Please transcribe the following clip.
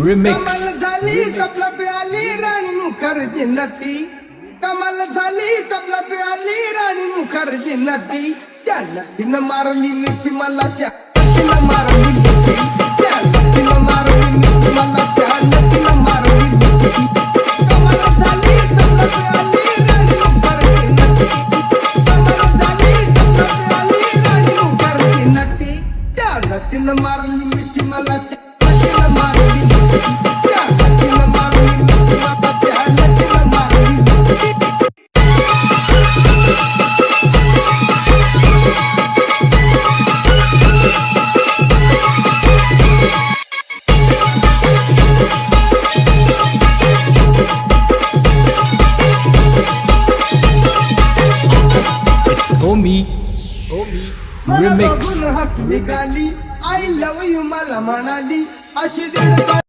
Remix. कमाल झाली तबला पे आली राणी मुखर्जी नटी. कमाल झाली तबला पे आली राणी मुखर्जी नटी. त्या नटीनं मारली मिठी मला, त्या नटीनं मारली मिठी. त्या नटीनं मारली मिठी मला, त्या नटीनं मारली मिठी. कमाल झाली तबला पे आली राणी मुखर्जी नटी. कमाल झाली तबला पे आली राणी मुखर्जी नटी. त्या नटीनं मारली मिठी मला, त्या नटीनं मारली मिठी. त्या नटीनं मारली मिठी मला, त्या नटीनं मारली मिठी. It's Omi. मला Remix. बघून हसली गाली, आय लव्ह यू मला म्हणाली. अशी दीड